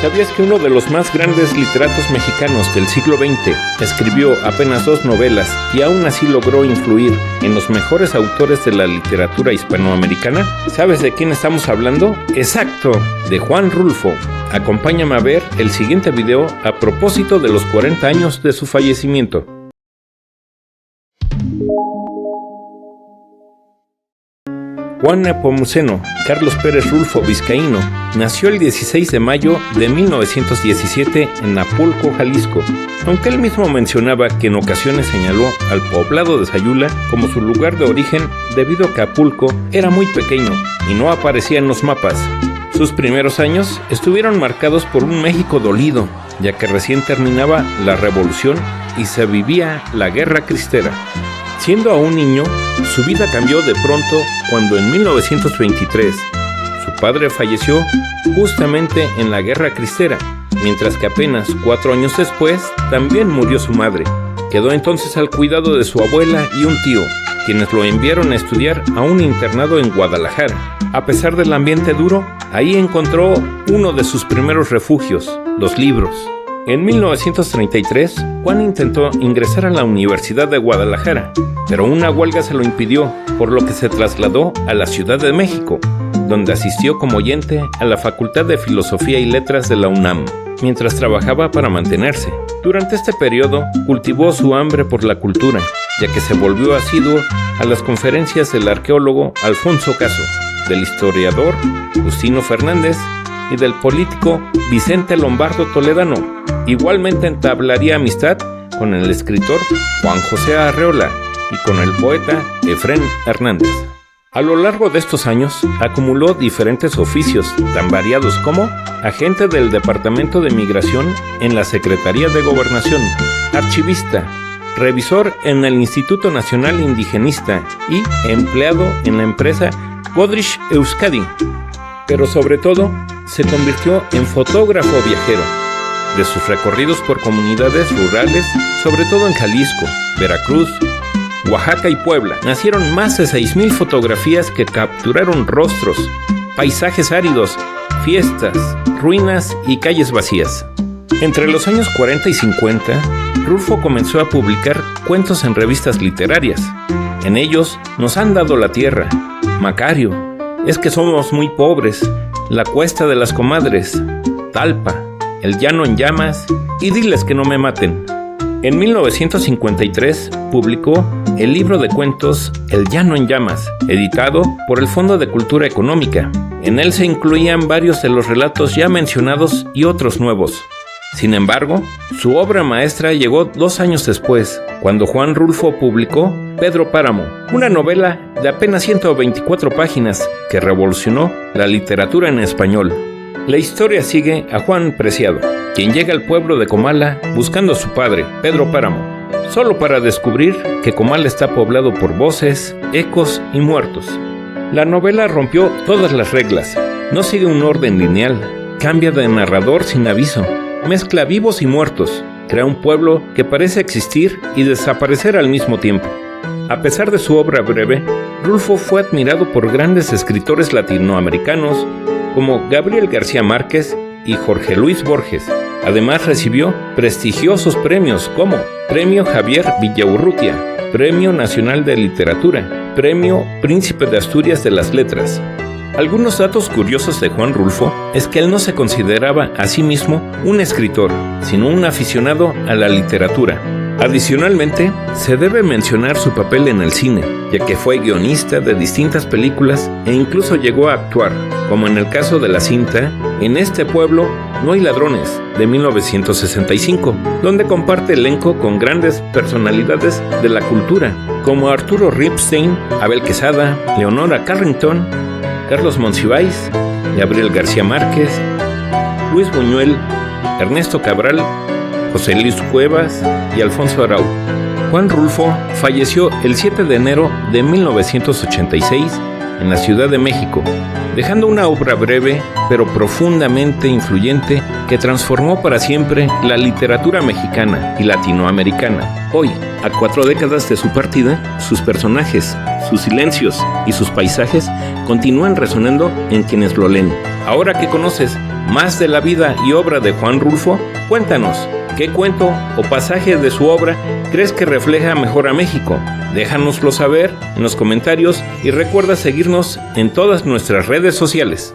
¿Sabías que uno de los más grandes literatos mexicanos del siglo XX escribió apenas 2 novelas y aún así logró influir en los mejores autores de la literatura hispanoamericana? ¿Sabes de quién estamos hablando? ¡Exacto! De Juan Rulfo. Acompáñame a ver el siguiente video a propósito de los 40 años de su fallecimiento. Juan Nepomuceno Carlos Pérez Rulfo Vizcaíno nació el 16 de mayo de 1917 en Apulco, Jalisco, aunque él mismo mencionaba que en ocasiones señaló al poblado de Sayula como su lugar de origen debido a que Apulco era muy pequeño y no aparecía en los mapas. Sus primeros años estuvieron marcados por un México dolido, ya que recién terminaba la Revolución y se vivía la Guerra Cristera. Siendo aún niño, su vida cambió de pronto cuando en 1923 su padre falleció justamente en la Guerra Cristera, mientras que apenas 4 años después también murió su madre. Quedó entonces al cuidado de su abuela y un tío, quienes lo enviaron a estudiar a un internado en Guadalajara. A pesar del ambiente duro, ahí encontró uno de sus primeros refugios, los libros. En 1933, Juan intentó ingresar a la Universidad de Guadalajara, pero una huelga se lo impidió, por lo que se trasladó a la Ciudad de México, donde asistió como oyente a la Facultad de Filosofía y Letras de la UNAM, mientras trabajaba para mantenerse. Durante este periodo, cultivó su hambre por la cultura, ya que se volvió asiduo a las conferencias del arqueólogo Alfonso Caso, del historiador Justino Fernández y del político Vicente Lombardo Toledano. Igualmente entablaría amistad con el escritor Juan José Arreola y con el poeta Efrén Hernández. A lo largo de estos años acumuló diferentes oficios tan variados como agente del Departamento de Migración en la Secretaría de Gobernación, archivista, revisor en el Instituto Nacional Indigenista y empleado en la empresa Godrich Euskadi. Pero sobre todo, se convirtió en fotógrafo viajero. De sus recorridos por comunidades rurales, sobre todo en Jalisco, Veracruz, Oaxaca y Puebla, nacieron más de 6,000 fotografías que capturaron rostros, paisajes áridos, fiestas, ruinas y calles vacías. Entre los años 40 y 50, Rulfo comenzó a publicar cuentos en revistas literarias. En ellos nos han dado la tierra, Macario, Es que somos muy pobres, La cuesta de las comadres, Talpa, El llano en llamas y Diles que no me maten. En 1953 publicó el libro de cuentos El llano en llamas, editado por el Fondo de Cultura Económica. En él se incluían varios de los relatos ya mencionados y otros nuevos. Sin embargo, su obra maestra llegó 2 años después, cuando Juan Rulfo publicó Pedro Páramo, una novela de apenas 124 páginas que revolucionó la literatura en español. La historia sigue a Juan Preciado, quien llega al pueblo de Comala buscando a su padre, Pedro Páramo, solo para descubrir que Comala está poblado por voces, ecos y muertos. La novela rompió todas las reglas, no sigue un orden lineal, cambia de narrador sin aviso, mezcla vivos y muertos, crea un pueblo que parece existir y desaparecer al mismo tiempo. A pesar de su obra breve, Rulfo fue admirado por grandes escritores latinoamericanos como Gabriel García Márquez y Jorge Luis Borges. Además recibió prestigiosos premios como Premio Javier Villaurrutia, Premio Nacional de Literatura, Premio Príncipe de Asturias de las Letras. Algunos datos curiosos de Juan Rulfo es que él no se consideraba a sí mismo un escritor, sino un aficionado a la literatura. Adicionalmente, se debe mencionar su papel en el cine, ya que fue guionista de distintas películas e incluso llegó a actuar, como en el caso de la cinta En este pueblo no hay ladrones, de 1965, donde comparte elenco con grandes personalidades de la cultura, como Arturo Ripstein, Abel Quesada, Leonora Carrington, Carlos Monsiváis, Gabriel García Márquez, Luis Buñuel, Ernesto Cabral, José Luis Cuevas y Alfonso Arau. Juan Rulfo falleció el 7 de enero de 1986 en la Ciudad de México, dejando una obra breve pero profundamente influyente que transformó para siempre la literatura mexicana y latinoamericana. Hoy, a 4 décadas de su partida, sus personajes, sus silencios y sus paisajes continúan resonando en quienes lo leen. Ahora que conoces más de la vida y obra de Juan Rulfo? Cuéntanos, ¿qué cuento o pasaje de su obra crees que refleja mejor a México? Déjanoslo saber en los comentarios y recuerda seguirnos en todas nuestras redes sociales.